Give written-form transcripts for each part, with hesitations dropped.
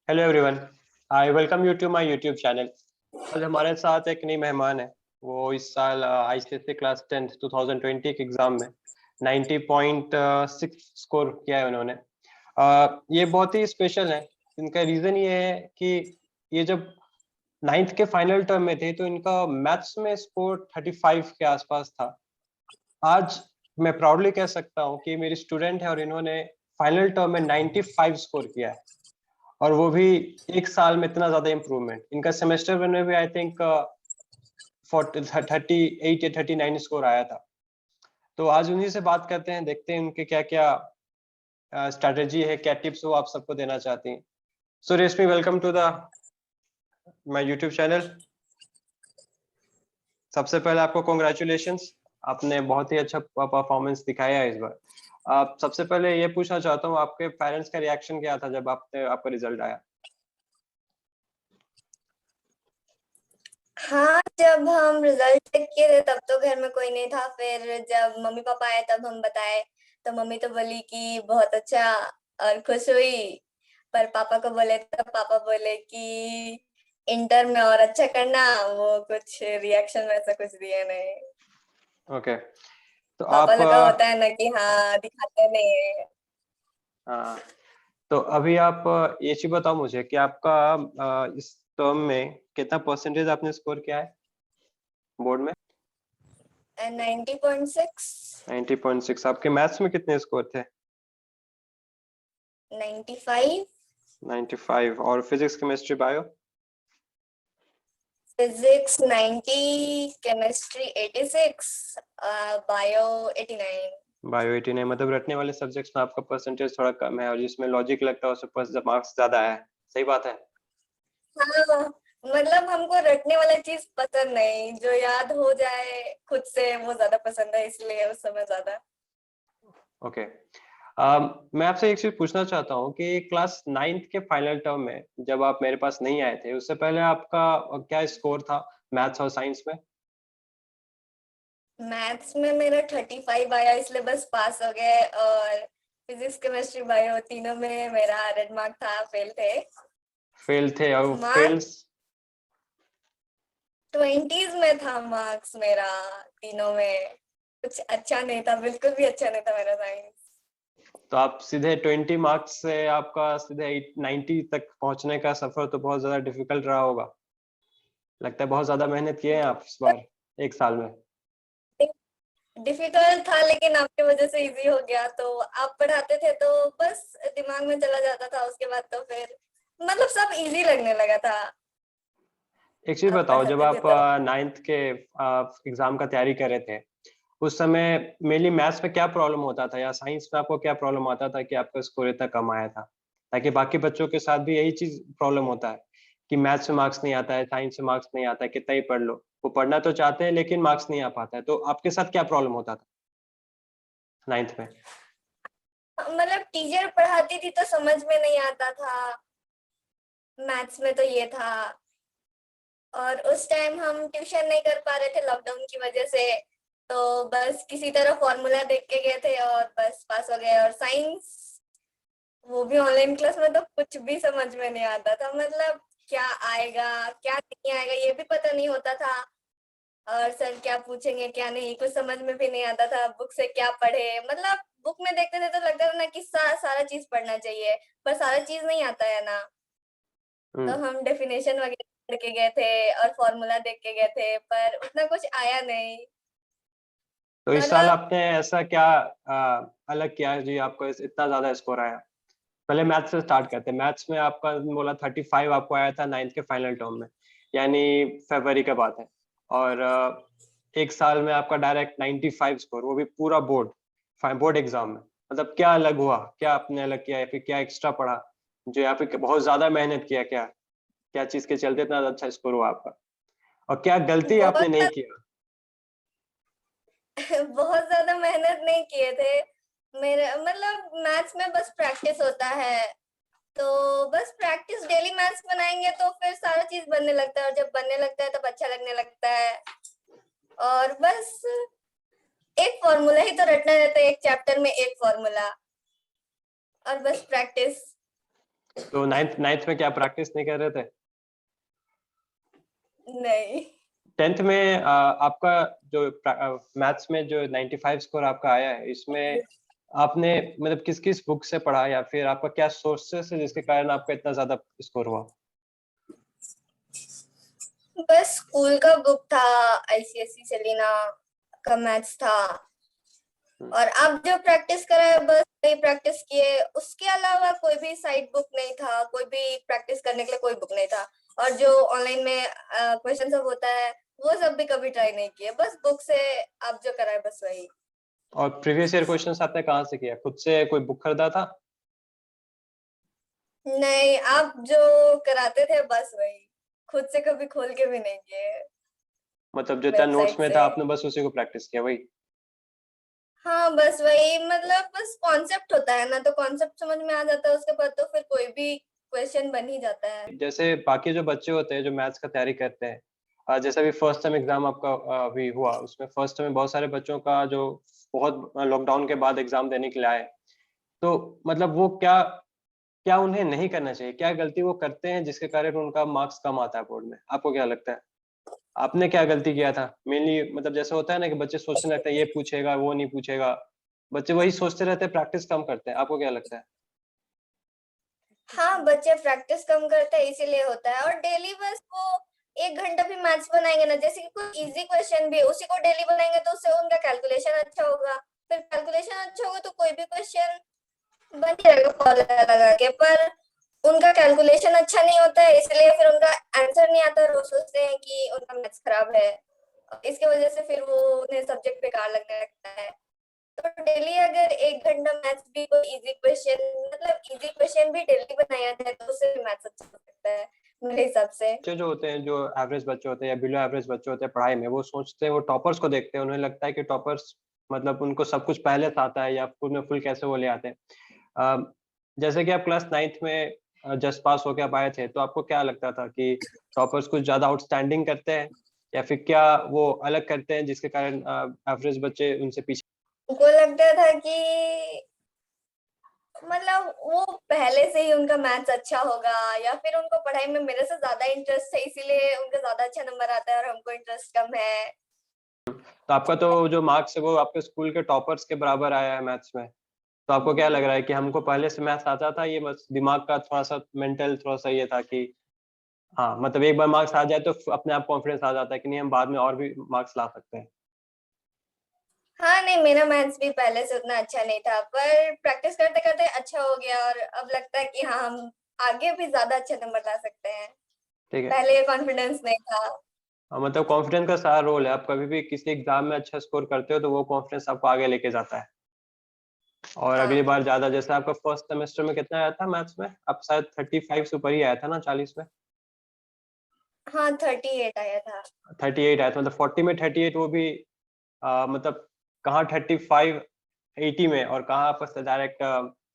Hello everyone, I welcome you to my YouTube channel. आज हमारे साथ एक नई मेहमान है। वो इस साल आईसीएसई क्लास 10 2020 के एग्जाम में 90.6 स्कोर किया है उन्होंने। ये बहुत ही स्पेशल है। इनका रीज़न ये है कि ये जब नाइन्थ के फाइनल टर्म में थे तो इनका मैथ्स में स्कोर 35 के आसपास था। आज मैं प्राउडली कह सकता हूँ कि मेरी स्टूडेंट है और इन्होंने फाइनल टर्म में 95 स्कोर किया है, और वो भी एक साल में इतना ज्यादा इम्प्रूवमेंट। इनका सेमेस्टर वन में भी आई थिंक 38 या 39 स्कोर आया था। तो आज उन्हीं से बात करते हैं, देखते हैं उनके क्या क्या स्ट्रेटेजी है, क्या टिप्स वो आप सबको देना चाहती हैं। So Reshmi, welcome to the my YouTube channel. सबसे पहले आपको कॉन्ग्रेचुलेशंस, आपने बहुत ही अच्छा परफॉर्मेंस दिखाया है इस बार। आप सबसे पहले ये पूछना चाहता हूँ, आपके पेरेंट्स का रिएक्शन क्या था जब आपका रिजल्ट आया? हाँ, जब हम रिजल्ट चेक किए थे तब तो घर में कोई नहीं था। फिर जब मम्मी पापा आए तब हम बताए, तो मम्मी तो बोली कि बहुत अच्छा और खुश हुई। पर पापा को बोले तो पापा बोले कि इंटर में और अच्छा करना। वो कुछ रिएक्शन वैसा कुछ दिए नहीं। ओके। तो पापा आप लगा होता है ना कि हाँ, दिखाते नहीं है। हाँ, तो अभी आप ये चीज बताओ मुझे कि आपका इस टर्म में कितना परसेंटेज आपने स्कोर किया है बोर्ड में? 90.6। 90.6। आपके मैथ्स में कितने स्कोर थे? 95। 95। और physics, chemistry, bio? Physics 90, chemistry 86, bio 89। Bio 89। मतलब रटने वाले सब्जेक्ट्स में आपका परसेंटेज थोड़ा कम है, और जिसमें लॉजिक लगता है उसमें मार्क्स ज्यादा है। सही बात है? हाँ, मतलब हमको रटने वाला चीज पसंद नहीं, जो याद हो जाए खुद से वो ज्यादा पसंद है, इसलिए उस समय ज्यादा। ओके। मैं आपसे एक चीज पूछना चाहता हूँ कि क्लास नाइन्थ के फाइनल टर्म में जब आप मेरे पास नहीं आए थे, उससे पहले आपका क्या स्कोर था मैथ्स और साइंस में? मैथ्स में मेरा 35 आया, इसलिए बस पास हो गए। और फिजिक्स केमिस्ट्री बायो तीनों में मेरा रेड मार्क था, फेल थे। फेल थे? और मार्क्स फेल्स? 20s में था मार्क्स मेरा, तीनों में। कुछ अच्छा नहीं था, बिल्कुल भी अच्छा नहीं था मेरा साइंस। तो आप सीधे 20 मार्क्स से आपका सीधे 90 तक पहुंचने का सफर तो बहुत ज्यादा डिफिकल्ट रहा होगा। लगता है बहुत ज्यादा मेहनत किए हैं आप इस बार एक साल में। डिफिकल्ट था, लेकिन आपकी वजह से इजी हो गया। तो आप पढ़ाते थे तो बस दिमाग में चला जाता था, उसके बाद तो फिर मतलब सब इजी लगने लगा था। एक चीज आप बताओ, जब पढ़ाते थे आप तो नाइन्थ के एग्जाम का तैयारी कर रहे थे, उस समय मेनली मैथ्स में क्या प्रॉब्लम होता था, या साइंस में आपको क्या प्रॉब्लम आता था कि आपका स्कोर इतना कम आया था? ताकि बाकी बच्चों के साथ भी यही चीज प्रॉब्लम होता है कि मैथ्स में मार्क्स नहीं आता है, साइंस में मार्क्स नहीं आता है, कितना ही पढ़ लो। वो पढ़ना तो चाहते हैं लेकिन मार्क्स नहीं आ पाता है। तो आपके साथ क्या प्रॉब्लम होता था नाइन्थ में? मतलब टीचर पढ़ाती थी तो समझ में नहीं आता था। मैथ्स में तो ये था। और उस टाइम हम ट्यूशन नहीं कर पा रहे थे लॉकडाउन की वजह से। तो बस किसी तरह फॉर्मूला देख के गए थे और बस पास हो गए। और साइंस, वो भी ऑनलाइन क्लास में, तो कुछ भी समझ में नहीं आता था। मतलब क्या आएगा क्या नहीं आएगा ये भी पता नहीं होता था। और सर क्या पूछेंगे क्या नहीं, कुछ समझ में भी नहीं आता था। बुक से क्या पढ़े, मतलब बुक में देखते थे तो लगता था ना कि सारा चीज पढ़ना चाहिए, पर सारा चीज नहीं आता है ना। तो हम्म। हम डेफिनेशन वगैरह पढ़ के गए थे और फॉर्मूला देख के गए थे, पर उतना कुछ आया नहीं। तो इस साल मतलब आपने ऐसा क्या अलग किया है जी आपको इतना ज्यादा स्कोर आया? पहले मैथ्स से स्टार्ट करते हैं। मैथ्स में आपका बोला 35 आपको आया था नाइन्थ के फाइनल टर्म में, यानी फरवरी का बात है। और एक साल में आपका डायरेक्ट 95 स्कोर, वो भी पूरा बोर्ड एग्जाम में। मतलब क्या अलग हुआ, क्या आपने अलग किया, या फिर क्या एक्स्ट्रा पढ़ा जो यहाँ पे बहुत ज्यादा मेहनत किया? क्या क्या चीज के चलते इतना अच्छा स्कोर हुआ आपका, और क्या गलती आपने नहीं बहुत किया? बहुत ज्यादा मेहनत नहीं किए थे। मेरे मतलब मैथ्स में बस प्रैक्टिस होता है। तो बस प्रैक्टिस डेली मैथ्स बनाएंगे तो फिर सारा चीज बनने लगता है, और जब बनने लगता है तब अच्छा लगने लगता है। और बस एक फॉर्मूला ही तो रटना रहता है, एक चैप्टर में एक फॉर्मूला। और बस प्रैक्टिस। तो नाइन्थ नाइन्थ में क्या प्रैक्टिस नहीं कर रहे थे? नहीं। 10th में आपका जो मैथ्स में जो 95 स्कोर आपका आया है, इसमें आपने मतलब किस किस बुक से पढ़ा या फिर आपका क्या सोर्सेस है जिसके कारण आपका इतना ज्यादा स्कोर हुआ? बस स्कूल का बुक था, आईसीएसई सेलिना का मैथ्स था। और अब जो प्रैक्टिस करा है बस वही प्रैक्टिस किए, उसके अलावा कोई भी साइड बुक नहीं था, कोई भी प्रैक्टिस करने के लिए कोई बुक नहीं था। और जो ऑनलाइन में क्वेश्चन सब होता है वो सब भी कभी ट्राई नहीं किए, बस बुक से अब जो करा है बस वही। और प्रीवियस ईयर क्वेश्चंस आपने कहाँ से किया? खुद से कोई बुक खरीदा था? नहीं, आप जो कराते थे बस वही, खुद से कभी खोल के भी नहीं किए मतलब जो था नोट्स वेबसाइट में से। था आपने बस उसी को प्रैक्टिस किया वही? हाँ बस वही, मतलब बस कॉन्सेप्ट होता है ना, तो कॉन्सेप्ट समझ में आ जाता है, उसके बाद तो फिर कोई भी क्वेश्चन बन ही जाता है। जैसे बाकी जो बच्चे होते हैं जो मैथ्स का तैयारी करते हैं, जैसे अभी फर्स्ट टर्म एग्जाम आपका अभी हुआ, उसमें फर्स्ट टर्म में बहुत सारे बच्चों का जो बहुत लॉकडाउन के बाद एग्जाम देने के लिए आए, तो मतलब वो क्या क्या उन्हें नहीं करना चाहिए, क्या गलती वो करते हैं जिसके कारण उनका मार्क्स कम आता है बोर्ड में? आपको क्या लगता है? आपने क्या गलती किया था मेनली? मतलब जैसे होता है ना कि बच्चे सोचने लगते हैं ये पूछेगा वो नहीं पूछेगा, बच्चे वही सोचते रहते हैं, प्रैक्टिस कम करते हैं। आपको क्या लगता है? हाँ, बच्चे प्रैक्टिस कम करते हैं इसीलिए होता है। और डेली बस वो 1 घंटा भी मैथ्स बनाएंगे ना, जैसे कि कोई इजी क्वेश्चन भी उसी को डेली बनाएंगे तो उससे उनका कैलकुलेशन अच्छा होगा। फिर कैलकुलेशन अच्छा होगा तो कोई भी क्वेश्चन बन जाएगा फॉर्मूला लगा के। पर उनका कैलकुलेशन अच्छा नहीं होता है, इसलिए फिर उनका आंसर नहीं आता और वो सोचते हैं कि उनका मैथ्स खराब है। इसके वजह से फिर वो उन्हें सब्जेक्ट बेकार लगने लगता है। तो डेली अगर 1 घंटा मैथ्स भी कोई इजी क्वेश्चन, मतलब इजी क्वेश्चन भी डेली बनाया जाए तो उससे मैथ्स अच्छा हो सकता है मेरे हिसाब से। बच्चे जो होते हैं, जो एवरेज बच्चे होते हैं या बिलो एवरेज बच्चे होते हैं पढ़ाई में, वो सोचते हैं, वो टॉपर्स को देखते हैं, उन्हें लगता है कि टॉपर्स मतलब उनको सब कुछ पहले से आता है या फुल में फुल कैसे वो ले आते हैं। जैसे कि आप क्लास 9th में जस्ट पास होके आप आए थे, तो आपको क्या लगता था कि टॉपर्स कुछ ज्यादा आउटस्टैंडिंग करते हैं या फिर क्या वो अलग करते हैं जिसके कारण एवरेज बच्चे उनसे पीछे? उनको लगता था कि मतलब वो पहले से ही उनका मैथ्स अच्छा होगा, या फिर उनको पढ़ाई में मेरे से ज्यादा इंटरेस्ट है इसीलिए उनका ज्यादा अच्छा नंबर आता है और हमको इंटरेस्ट कम है। तो आपका तो जो मार्क्स है वो आपके स्कूल के टॉपर्स के बराबर आया है मैथ्स में, तो आपको क्या लग रहा है कि हमको पहले से मैथ्स आता था, ये बस दिमाग का थोड़ा सा मेंटल थोड़ा सा ये था कि हाँ मतलब एक बार मार्क्स आ जाए तो अपने आप कॉन्फिडेंस आ जाता है कि नहीं हम बाद में और भी मार्क्स ला सकते हैं? हाँ नहीं, मेरा मैथ्स भी पहले से उतना अच्छा नहीं था, पर प्रैक्टिस करते करते अच्छा हो गया और अब लगता है कि हाँ हम आगे भी ज्यादा अच्छे नंबर ला सकते हैं। ठीक है। पहले ये कॉन्फिडेंस नहीं था। मतलब कॉन्फिडेंस का सारा रोल है, आप कभी भी किसी एग्जाम में अच्छा स्कोर करते हो तो वो कॉन्फिडेंस आपको आगे लेके जाता है, और अगली हाँ बार ज्यादा। जैसे आपका फर्स्ट सेमेस्टर में कितना आया था मैथ्स में? आप शायद 35 से ऊपर ही आया था ना, 40 में? हाँ, 38 आया था। 38 आया था, मतलब 40 में 38, वो भी मतलब कहाँ 35 80 में, और कहाँ आपका डायरेक्ट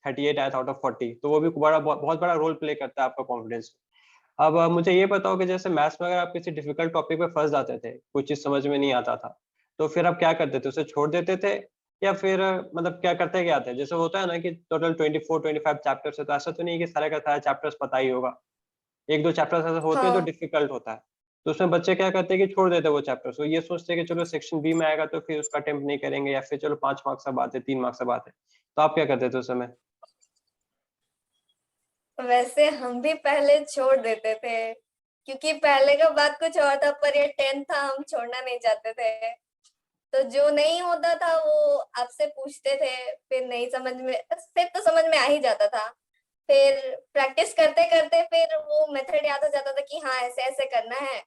38 आया था आउट ऑफ 40, तो वो भी बड़ा बहुत बड़ा रोल प्ले करता है आपका कॉन्फिडेंस। अब मुझे ये बताओ कि जैसे मैथ्स में अगर आप किसी डिफिकल्ट टॉपिक पे फंस जाते थे, कुछ चीज समझ में नहीं आता था, तो फिर आप क्या करते थे? उसे छोड़ देते थे या फिर मतलब क्या करते क्या थे? जैसे होता है ना कि टोटल 24-25 चैप्टर्स है, तो ऐसा तो नहीं है कि सारे का सारा चैप्टर्स पता ही होगा, एक दो चैप्टर्स ऐसे होते हैं जो हाँ डिफिकल्ट होता है, तो उसमें बच्चे क्या करते हैं कि छोड़ देते हैं वो चैप्टर्स, वो ये सोचते हैं कि चलो सेक्शन बी में आएगा तो फिर उसका अटेम्प्ट नहीं करेंगे, या फिर चलो 5 मार्क्स का बात है, 3 मार्क्स का बात है। तो आप क्या करते थे उस समय? वैसे हम भी पहले छोड़ देते थे, क्योंकि पहले का बात कुछ और था, पर ये 10th था, हम छोड़ना नहीं चाहते थे। तो जो नहीं होता था वो आपसे पूछते थे, फिर नहीं समझ में, फिर तो समझ में आ ही जाता था। फिर प्रैक्टिस करते करते फिर वो मेथड याद हो जाता था कि हाँ ऐसे ऐसे करना है,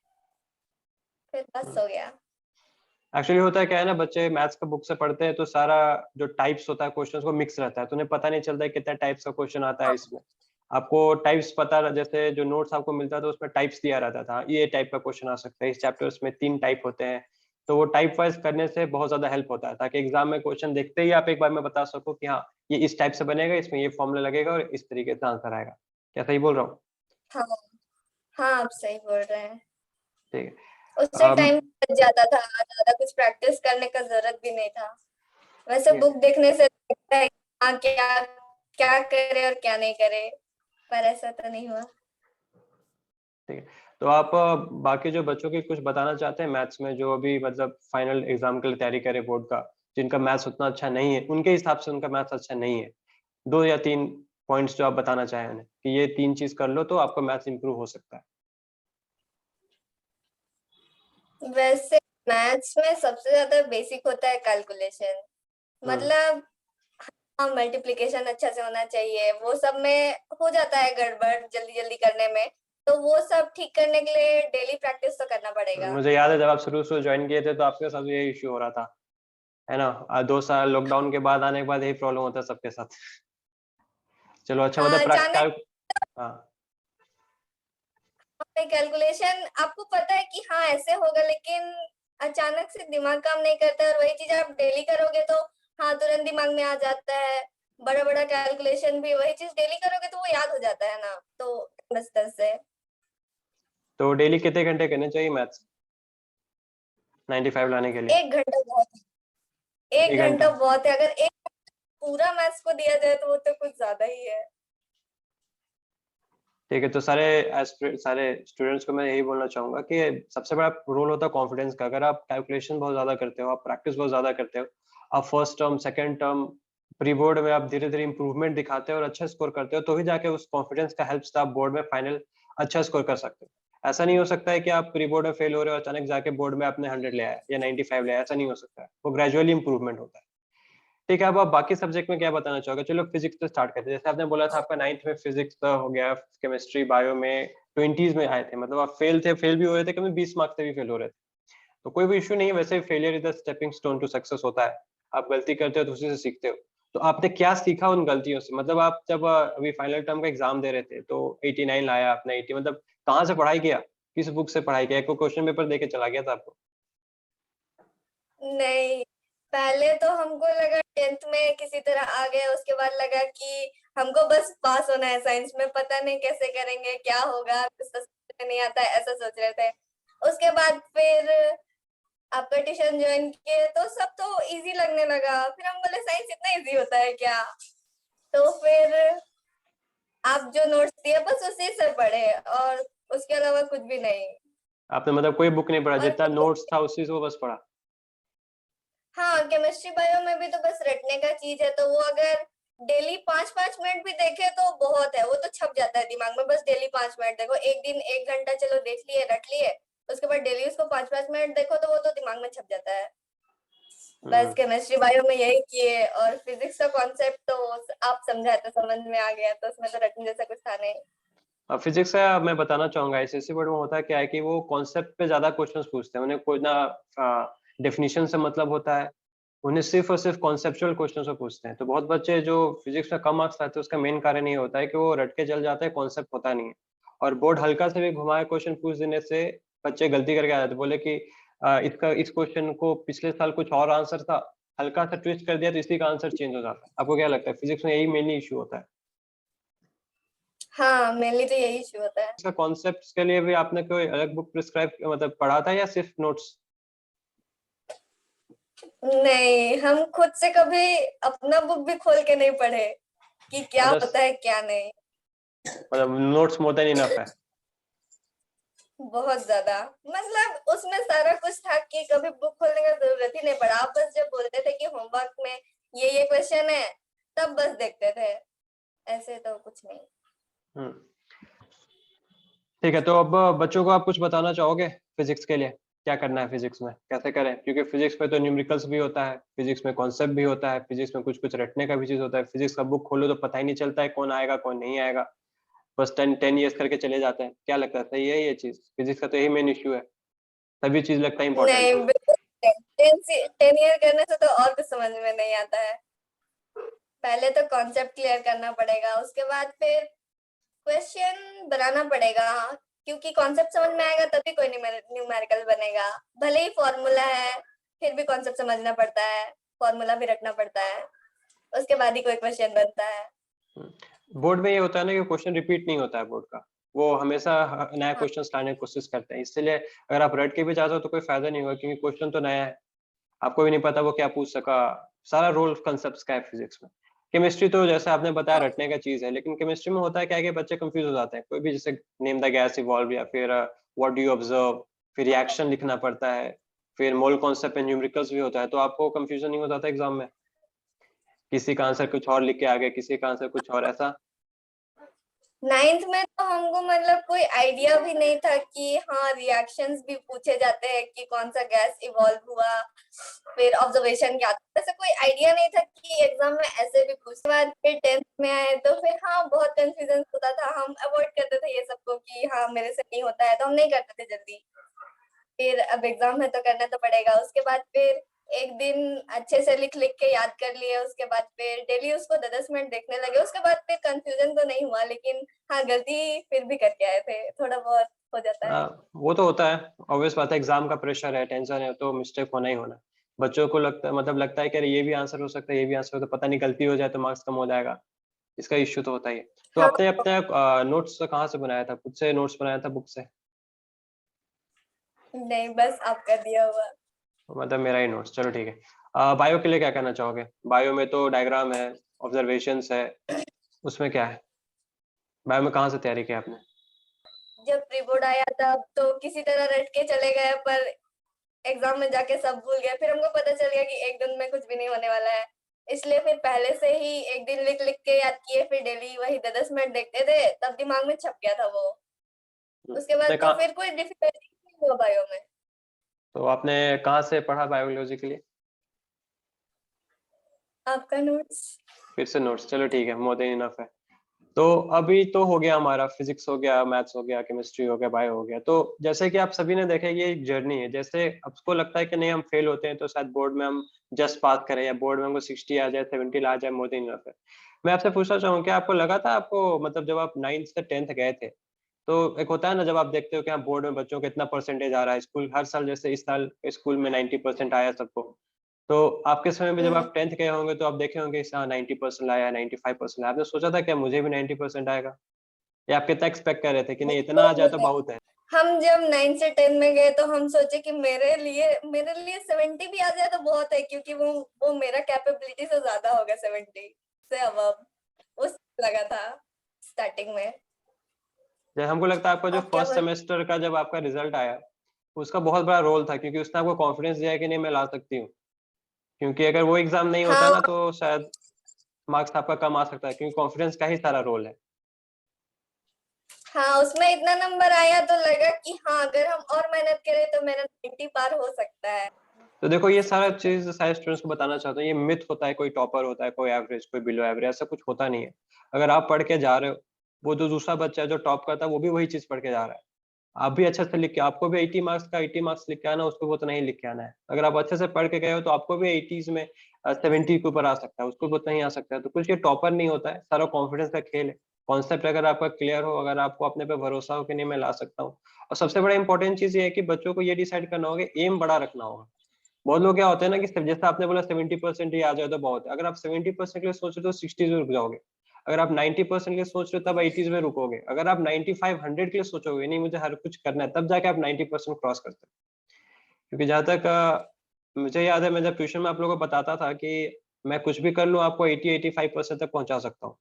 फिर बस हो गया। एक्चुअली होता है क्या है ना, बच्चे मैथ्स का बुक से पढ़ते हैं तो सारा जो टाइप्स होता है क्वेश्चंस को मिक्स रहता है, तो उन्हें पता नहीं चलता है कितना टाइप्स का क्वेश्चन आता है हाँ इसमें। आपको टाइप्स पता, जैसे जो नोट्स आपको मिलता था उसमें टाइप्स दिया रहता था, ये टाइप का क्वेश्चन आ सकता है, इस चैप्टर्स में 3 टाइप होते हैं, तो वो टाइप वाइज करने से बहुत ज्यादा हेल्प होता है, ताकि एग्जाम में क्वेश्चन देखते ही आप एक बार में बता सको कि हाँ ये इस टाइप से बनेगा, इसमें ये फॉर्मूला लगेगा और इस तरीके से आंसर आएगा। क्या सही बोल रहा हूँ? हाँ हाँ, आप सही बोल रहे हैं। ठीक उससे है। टाइम बच जाता था, ज्यादा कुछ प्रैक्टिस करने का जरूरत भी नहीं था। वैसे ठीक बुक है। देखने से लगता है कि हाँ क्या क्या करे और क्या नहीं करे। पर ऐसा तो नहीं हुआ। ठीक है, तो आप बाकी जो बच्चों की कुछ बताना चाहते हैं मैथ्स में, जो अभी मतलब फाइनल एग्जाम के लिए तैयारी करे बोर्ड का, जिनका मैथ्स उतना अच्छा नहीं है, उनके हिसाब से उनका मैथ्स अच्छा नहीं है, 2 या 3 पॉइंट्स जो आप बताना चाहें उन्हें कि ये 3 चीज कर लो तो आपका मैथ्स इंप्रूव हो सकता है। वैसे मैथ्स में सबसे ज्यादा बेसिक होता है कैलकुलेशन, मतलब हाँ मल्टीप्लिकेशन अच्छा से होना चाहिए, वो सब में हो जाता है गड़बड़ जल्दी जल्दी करने में, तो वो सब ठीक करने के लिए डेली प्रैक्टिस तो करना पड़ेगा। मुझे याद है जब आप शुरू शुरू ज्वाइन किए थे तो आपके साथ भी यही इश्यू हो रहा था, है ना? 2 साल लॉकडाउन के बाद आने के बाद यही प्रॉब्लम होता है सबके साथ। चलो अच्छा, हाँ मतलब अचानक प्रैक्टिकल। हाँ। कैलकुलेशन आपको पता है कि हाँ ऐसे होगा, लेकिन अचानक से दिमाग काम नहीं करता है, और वही चीज आप डेली करोगे तो हाँ तुरंत दिमाग में आ जाता है। बड़ा बड़ा कैलकुलेशन भी वही चीज डेली करोगे तो वो याद हो जाता है ना, तो बस से तो डेली कितने घंटे करने चाहिए मैथ्स 95 लाने के लिए? 1 घंटा बहुत है, एक 1 घंटा? घंटा बहुत है, अगर एक पूरा मैथ्स को दिया जाए तो वो तो कुछ ज्यादा ही है। ठीक है, तो सारे स्टूडेंट्स को मैं यही बोलना चाहूंगा कि सबसे बड़ा रोल होता है कॉन्फिडेंस का। अगर आप कैलकुलेशन बहुत ज्यादा करते हो, आप प्रैक्टिस बहुत ज्यादा करते हो, आप first term second term pre board में आप धीरे धीरे इंप्रूवमेंट दिखाते हो और अच्छा स्कोर करते हो, तो ही जाके उस कॉन्फिडेंस का हेल्प से आप बोर्ड में फाइनल अच्छा स्कोर कर सकते हो। ऐसा नहीं हो सकता है कि आप प्री बोर्ड में फेल हो रहे हो, अचानक जाके बोर्ड में आपने 100 ले आया या 95 ले आया, ऐसा नहीं हो सकता है। वो ग्रेजुअली इंप्रूवमेंट होता है। ठीक है, अब आप बाकी सब्जेक्ट में क्या बताना चाहोगे? चलो फिजिक्स से स्टार्ट करते हैं। जैसे आपने बोला था आपका 9th में फिजिक्स हो गया, केमिस्ट्री बायो में 20s में आए थे, मतलब आप फेल भी हो रहे थे, कभी 20 मार्क्स से भी फेल हो रहे थे, तो कोई भी इश्यू नहीं है। वैसे failure is the stepping stone to success होता है। आप गलती करते हो तो उसी से सीखते हो। तो आपने क्या सीखा उन गलतियों से? मतलब आप जब अभी फाइनल टर्म का एग्जाम दे रहे थे तो 89 लाया आपने, 80, मतलब कहाँ से पढ़ाई किया? किस बुक से पढ़ाई किया? एक क्वेश्चन पेपर देके चला गया था आपको? नहीं, पहले तो हमको लगा 10th में किसी तरह आ गया, उसके बाद लगा कि हमको बस पास होना है साइंस में, पता नहीं कैसे करेंगे क्या होगा, कुछ तो समझ में नहीं आता है, ऐसा सोच रहे थे। उसके बाद फिर आपका ट्यूशन ज्वाइन किए तो सब तो इजी लगने लगा, फिर हम बोले साइंस इतना इजी होता है क्या, तो फिर आप जो नोट्स दिए बस उसी से पढ़े, और उसके अलावा कुछ भी नहीं। आपने मतलब कोई बुक नहीं पढ़ा, और जितना नोट्स था उसी से वो बस पढ़ा? हाँ केमिस्ट्री बायो में भी तो बस रटने का चीज है, तो वो अगर डेली 5-5 मिनट भी देखे तो बहुत है, वो तो छप जाता है दिमाग में, बस डेली 5 मिनट देखो, एक दिन 1 घंटा चलो देख लिए रट लिए, उसके बाद डेली उसको 5-5 मिनट देखो तो वो तो दिमाग में छप जाता है। बस केमिस्ट्री बायो में यही किए, और फिजिक्स का कॉन्सेप्ट तो आप समझाए तो समझ में आ गया, तो उसमें तो रटने जैसा कुछ था नहीं। फिजिक्स का मैं बताना चाहूंगा, आईसीएसई बोर्ड में होता क्या है कि वो कॉन्सेप्ट पे ज्यादा क्वेश्चंस पूछते हैं। उन्हें कोई ना डेफिनेशन से मतलब होता है, उन्हें सिर्फ और सिर्फ कॉन्सेप्चुअल क्वेश्चंस को पूछते हैं। तो बहुत बच्चे जो फिजिक्स में कम मार्क्स लाते हैं उसका मेन कारण ये होता है कि वो रट के चल जाते हैं, कॉन्सेप्ट होता नहीं है। और बोर्ड हल्का से भी घुमाए क्वेश्चन पूछ देने से बच्चे गलती करके आ जाते हैं। बोले कि इस क्वेश्चन को पिछले साल कुछ और आंसर था, हल्का सा ट्विस्ट कर दिया तो इसी का आंसर चेंज हो जाता है। आपको क्या लगता है? फिजिक्स में यही मेनली इशू होता है। हाँ मेनली तो यही इशू होता है। इसका कॉन्सेप्ट्स के लिए भी आपने कोई अलग बुक प्रिस्क्राइब मतलब पढ़ा था या सिर्फ नोट्स? नहीं, हम खुद से कभी अपना बुक भी खोल के नहीं पढ़े कि क्या अच्छा, होता है क्या नहीं। मतलब नोट्स मोर देन इनफ है। बहुत ज्यादा, मतलब उसमें सारा कुछ था कि कभी बुक खोलने का जरूरत ही नहीं पड़ा, आप बस जब बोलते थे कि होमवर्क में ये क्वेश्चन है तब बस देखते थे, ऐसे तो कुछ नहीं। हम्म। ठीक है, तो अब बच्चों को आप कुछ बताना चाहोगे फिजिक्स के लिए? क्या करना है फिजिक्स में, कैसे करें? क्योंकि फिजिक्स में तो न्यूमेरिकल्स भी होता है, फिजिक्स में कॉन्सेप्ट भी होता है, फिजिक्स में कुछ कुछ रटने का भी चीज होता है। फिजिक्स का बुक खोलो तो पता ही नहीं चलता है कौन आएगा कौन नहीं आएगा, बस 10 10 ईयर्स करके चले जाते हैं। क्या लगता है, सही है ये चीज? फिजिक्स का तो यही मेन इश्यू है, सभी चीज लगता है इंपॉर्टेंट। नहीं बिल्कुल, 10 ईयर करने से तो और कुछ समझ में नहीं आता है। पहले तो कॉन्सेप्ट क्लियर करना पड़ेगा, उसके बाद फिर क्वेश्चन बनाना पड़ेगा, क्योंकि कॉन्सेप्ट समझ में आएगा तभी कोई न्यूमेरिकल बनेगा। भले ही फॉर्मूला है फिर भी कॉन्सेप्ट समझना पड़ता है, फॉर्मूला भी रटना पड़ता है, उसके बाद ही कोई क्वेश्चन बनता है। बोर्ड में ये होता है ना कि क्वेश्चन रिपीट नहीं होता है बोर्ड का, वो हमेशा नया हाँ, क्वेश्चन लाने की कोशिश करते हैं। इसलिए अगर आप रट के भी चाहते हो तो कोई फायदा नहीं होगा, क्योंकि क्वेश्चन तो नया है, आपको भी नहीं पता वो क्या पूछ सका। सारा रोल कंसेप्ट का है फिजिक्स में। केमिस्ट्री तो जैसे आपने बताया हाँ रटने का चीज है, लेकिन केमिस्ट्री में होता है क्या है कि बच्चे कंफ्यूज हो जाते हैं। कोई भी जैसे नेम द गैस इवॉल्व, या फिर व्हाट डू यू ऑब्जर्व, फिर रिएक्शन लिखना पड़ता है, फिर मोल कॉन्सेप्ट एंड न्यूमेरिकल्स भी होता है। तो आपको कंफ्यूजन नहीं हो जाता एग्जाम में? किसी का आंसर कुछ और लिख के आ गए, किसी का आंसर कुछ और, ऐसा? नाइन्थ में तो हमको मतलब कोई आइडिया भी नहीं था कि हाँ रिएक्शंस भी पूछे जाते हैं कि कौन सा गैस इवॉल्व हुआ, फिर ऑब्जर्वेशन क्या था, ऐसा कोई आइडिया नहीं था कि एग्जाम में ऐसे भी पूछते। बाद फिर 10th में आए तो फिर हाँ बहुत कंफ्यूजन होता था, हम अवॉइड करते थे ये सबको कि हाँ मेरे से नहीं होता है, तो हम नहीं करते थे जल्दी। फिर अब एग्जाम है तो करना तो पड़ेगा। उसके बाद फिर एक दिन अच्छे से लिख लिख के याद कर लिए, उसके बाद फिर डेली उसको 10 मिनट देखने लगे। उसके बाद फिर कंफ्यूजन तो नहीं हुआ, लेकिन हाँ गलती फिर भी करके आए थे, थोड़ा बहुत हो जाता है। वो तो होता है, ऑब्वियस बात है, एग्जाम का प्रेशर है, टेंशन है, तो मिस्टेक होना ही होना है। बच्चों को लगता है, मतलब लगता है कि अरे ये भी आंसर हो सकता है, ये भी आंसर हो, तो पता नहीं गलती हो जाए तो मार्क्स कम हो जाएगा। इसका इश्यू तो होता ही है। तो हाँ आपने अपने नोट्स कहाँ से बनाया था? खुद से नोट्स बनाया था, बुक से? नहीं, बस आपका दिया हुआ। मतलब मेरा ही नोट्स, चलो ठीक है। बायो के लिए क्या कहना चाहोगे? बायो में तो डायग्राम है, ऑब्जर्वेशंस है, उसमें क्या है? बायो में कहाँ से तैयारी की आपने? जब प्री बोर्ड आया तब तो किसी तरह रट के चले गए, पर एग्जाम में जाके सब भूल गए। फिर हमको पता चल गया कि एक दिन में कुछ भी नहीं होने वाला है, इसलिए फिर पहले से ही एक दिन लिख लिख के याद किए, फिर डेली वही 10 मिनट देखते थे, तब दिमाग में छप गया था वो। उसके बाद आपने तो कहा, फिर कोई डिफिकल्टी नहीं हुआ बायो में। तो आपने कहाँ से पढ़ा बायोलॉजी के लिए? आपका नोट्स। फिर से नोट्स, चलो ठीक है, मोर देन इनफ है। तो अभी तो हो गया हमारा, फिजिक्स हो गया, मैथ्स हो गया, केमिस्ट्री हो गया, बायो हो गया। तो जैसे कि आप सभी ने देखा, ये एक जर्नी है। जैसे आपको लगता है कि नहीं हम फेल होते हैं तो शायद बोर्ड में हम जस्ट पास करें, या बोर्ड में हमको 60 आ जाए, 70 आ जाए, मोर देन इनफ है। मैं आपसे पूछना चाहूँ, क्या आपको लगा था, आपको मतलब जब आप 9th से 10th गए थे, तो एक होता है ना जब आप देखते हो कि हाँ बोर्ड में बच्चों को इतना परसेंटेज आ रहा है, स्कूल हर साल, जैसे इस साल स्कूल में 90% आया सबको, तो आपके समय में जब आप 10th गए होंगे तो आप देखे होंगे हाँ 90% लाया, 95% लाया, आपने सोचा था क्या मुझे भी 90% आएगा, या आप कितना एक्सपेक्ट कर रहे थे कि नहीं इतना आ जाए तो बहुत है? हम जब 9 से 10 में गए तो हम सोचे कि मेरे लिए 70 भी आ जाए तो बहुत है, क्योंकि वो मेरा कैपेबिलिटी से ज्यादा होगा, 70 से अबव उस लगा था स्टार्टिंग में। जब हमको लगता है आपका जो आप क्या फर्स्ट बोल। सेमेस्टर का जब आपका रिजल्ट आया, उसका बहुत बड़ा रोल था, क्योंकि उसने आपको कॉन्फिडेंस दिया है कि नहीं मैं ला सकती हूँ। क्योंकि अगर वो एग्जाम नहीं होता हाँ ना तो शायद मार्क्स आपका कम आ सकता है, क्योंकि कॉन्फिडेंस का ही सारा रोल है। हाँ, उसमें इतना नंबर आया तो लगा कि हाँ अगर हम और मेहनत करें तो मेरा 90 पार हो सकता है। तो देखो ये सारा चीज सारे स्टूडेंट्स को बताना चाहता हूँ, ये मिथ होता है, कोई टॉपर होता है, कोई एवरेज, कोई बिलो एवरेज, ऐसा कुछ होता नहीं है। अगर आप पढ़ के जा रहे हो, वो जो दूसरा बच्चा है जो टॉप करता है वो भी वही चीज पढ़ के जा रहा है। आप भी अच्छे से लिख के, आपको भी 80 मार्क्स का 80 मार्क्स लिख के आना, उसको वो तो नहीं लिख के आना है। अगर आप अच्छे से पढ़ के गए हो तो आपको भी 80s में 70 के ऊपर आ सकता है, उसको भी उतना ही आ सकता है। तो कुछ ये टॉपर नहीं होता है, सारा कॉन्फिडेंस का खेल है। कॉन्सेप्ट अगर आपका क्लियर हो, अगर आपको अपने पे भरोसा हो कि नहीं मैं ला सकता हूँ, और सबसे बड़ा इंपॉर्टेंट चीज ये है कि बच्चों को ये डिसाइड करना होगा, एम बड़ा रखना होगा। बहुत लोग क्या होते हैं ना कि जैसे आपने बोला 70% ही आ जाए तो बहुत है, अगर आप 70% के लिए सोच रहे हो तो 60s में रुक जाओगे। अगर आप 90% के लिए सोच रहे हो तब 80s में रुकोगे। अगर आप 95 100 के लिए सोचोगे नहीं मुझे हर कुछ करना है, तब जाके आप 90% क्रॉस करते हो। क्योंकि जहां तक मुझे याद है, मैं जब ट्यूशन में आप लोगों को बताता था कि मैं कुछ भी कर लूँ आपको 80-85% तक पहुंचा सकता हूँ,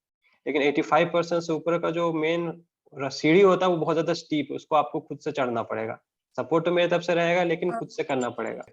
लेकिन 85% से ऊपर का जो मेन सीढ़ी होता है वो बहुत ज्यादा स्टीप है, उसको आपको खुद से चढ़ना पड़ेगा। सपोर्ट तो मेरी तरफ से रहेगा, लेकिन हाँ, खुद से करना पड़ेगा।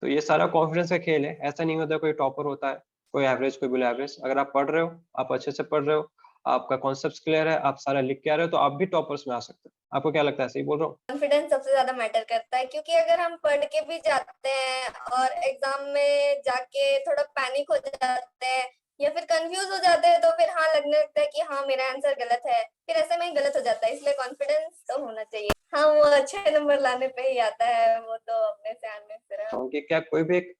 तो ये सारा कॉन्फिडेंस का खेल है, ऐसा नहीं होता कोई टॉपर होता है, कोई एवरेज, कोई बिलो एवरेज। अगर आप पढ़ रहे हो, आप अच्छे से पढ़ रहे हो, आपका कॉन्सेप्ट क्लियर है, आप सारा लिख के आ रहे हो, तो आप भी टॉपर्स में आ सकते हो। आपको क्या लगता है, सही बोल रहा हूँ? कॉन्फिडेंस सबसे ज्यादा मैटर करता है, क्योंकि अगर हम पढ़ के भी जाते हैं और एग्जाम में जाके थोड़ा पैनिक हो जाते हैं या फिर कंफ्यूज हो जाते हैं, तो फिर हाँ लगने लगता है कि हाँ मेरा आंसर गलत है, फिर ऐसे में ही गलत हो जाता है। इसलिए कॉन्फिडेंस तो होना चाहिए। हाँ, वो अच्छे नंबर लाने पे ही आता है, वो तो अपने से आने से रहा। कि क्या कोई भी एक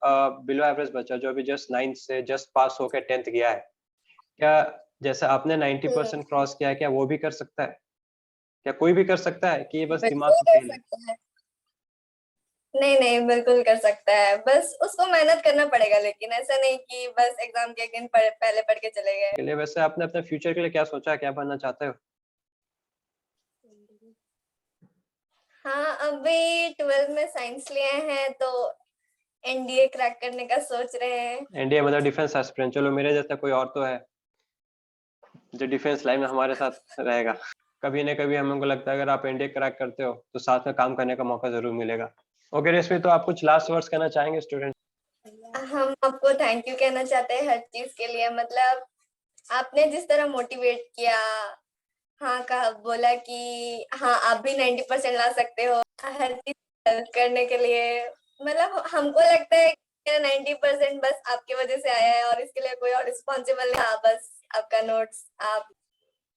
बिलो एवरेज बच्चा जो अभी जस्ट 9th से जस्ट पास होकर 10th गया है, क्या जैसे आपने 90% क्रॉस किया है, क्या वो भी कर सकता है? क्या कोई भी कर सकता है कि ये बस दिमाग बिल्कुल का कर खेल है? सकता है। नहीं नहीं, बिल्कुल कर सकता है, बस उसको मेहनत करना पड़ेगा। लेकिन ऐसा नहीं कि बस एग्जाम के एक दिन पहले पढ़ के चले गए। के लिए वैसे आपने अपने फ्यूचर के लिए क्या सोचा है, क्या बनना चाहते हो? हाँ, अभी 12th में साइंस लिए हैं, तो एनडीए क्रैक करने का सोच रहे हैं। एनडीए मतलब डिफेंस एस्पिरेंट। चलो मेरे जैसा कोई और तो है जो डिफेंस लाइन में हमारे साथ रहेगा। कभी ना कभी हम लोग को लगता है अगर आप एनडीए क्रैक करते हो तो साथ में काम करने का मौका जरूर मिलेगा। ओके रेशमी, तो आप कुछ लास्ट वर्ड्स कहना चाहेंगे स्टूडेंट? हम आपको थैंक यू कहना चाहते हैं हर चीज के लिए, मतलब आपने जिस तरह मोटिवेट किया, हाँ कहा बोला कि हाँ आप भी 90% ला सकते हो, हर चीज हेल्प करने के लिए। मतलब हमको लगता है कि 90% बस आपकी वजह से आया है और इसके लिए कोई और रिस्पॉन्सिबल नहीं। हाँ बस आपका नोट्स आप।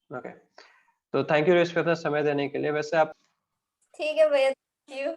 ओके, तो थैंक यू रेशमी अपना समय देने के लिए। वैसे आप ठीक है भैया, थैंक यू।